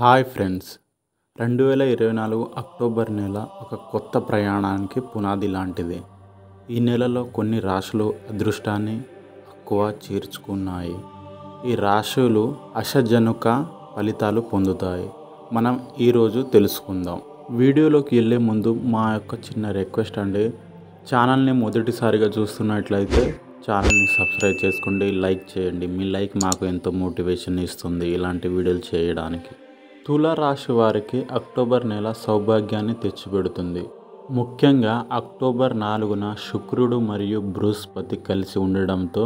Hi friends, 2024 October నెల ఒక కొత్త ప్రయాణానికి పునాది లాంటిది. ఈ నెలలో కొన్ని రాశులు అదృష్టాన్ని ఎక్కువ చేర్చుకున్నాయి. ఈ రాశులు ఆశాజనక ఫలితాలు పొందుతాయి. మనం ఈరోజు తెలుసుకుందాం. వీడియోలోకి వెళ్ళే ముందు మా యొక్క చిన్న రిక్వెస్ట్ అండి, ఛానల్ని మొదటిసారిగా చూస్తున్నట్లయితే ఛానల్ని సబ్స్క్రైబ్ చేసుకోండి, లైక్ చేయండి. మీ లైక్ మాకు ఎంతో మోటివేషన్ ఇస్తుంది ఇలాంటి వీడియోలు చేయడానికి. తులారాశి వారికి అక్టోబర్ నెల సౌభాగ్యాన్ని తెచ్చిపెడుతుంది. ముఖ్యంగా అక్టోబర్ 4న శుక్రుడు మరియు బృహస్పతి కలిసి ఉండడంతో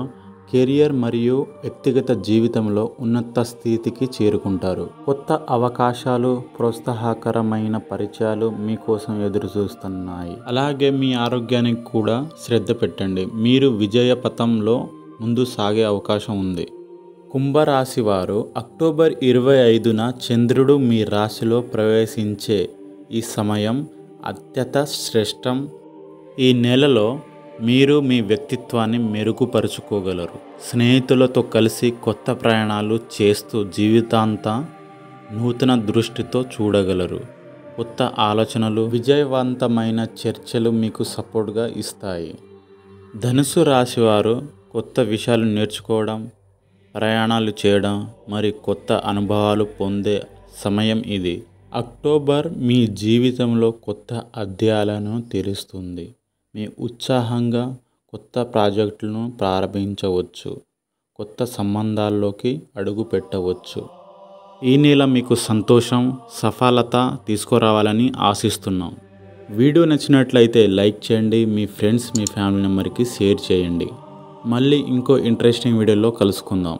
కెరియర్ మరియు వ్యక్తిగత జీవితంలో ఉన్నత స్థితికి చేరుకుంటారు. కొత్త అవకాశాలు, ప్రోత్సాహకరమైన పరిచయాలు మీకోసం ఎదురు చూస్తున్నాయి. అలాగే మీ ఆరోగ్యానికి కూడా శ్రద్ధ పెట్టండి. మీరు విజయ పథంలో ముందు సాగే అవకాశం ఉంది. కుంభరాశి వారు అక్టోబర్ 25న చంద్రుడు మీ రాశిలో ప్రవేశించే ఈ సమయం అత్యంత శ్రేష్టం. ఈ నెలలో మీరు మీ వ్యక్తిత్వాన్ని మెరుగుపరుచుకోగలరు. స్నేహితులతో కలిసి కొత్త ప్రయాణాలు చేస్తూ జీవితాంతం నూతన దృష్టితో చూడగలరు. కొత్త ఆలోచనలు, విజయవంతమైన చర్చలు మీకు సపోర్ట్గా ఇస్తాయి. ధనుసు రాశి వారు కొత్త విషయాలు నేర్చుకోవడం, ప్రయాణాలు చేయడం మరి కొత్త అనుభవాలు పొందే సమయం ఇది. అక్టోబర్ మీ జీవితంలో కొత్త అధ్యాయాలను తెరుస్తుంది. మీ ఉత్సాహంగా కొత్త ప్రాజెక్టులను ప్రారంభించవచ్చు, కొత్త సంబంధాల్లోకి అడుగు పెట్టవచ్చు. ఈ నెల మీకు సంతోషం, సఫలత తీసుకురావాలని ఆశిస్తున్నాం. వీడియో నచ్చినట్లయితే లైక్ చేయండి, మీ ఫ్రెండ్స్, మీ ఫ్యామిలీ మెంబర్కి షేర్ చేయండి. మళ్ళీ ఇంకో ఇంట్రెస్టింగ్ వీడియోలో కలుసుకుందాం.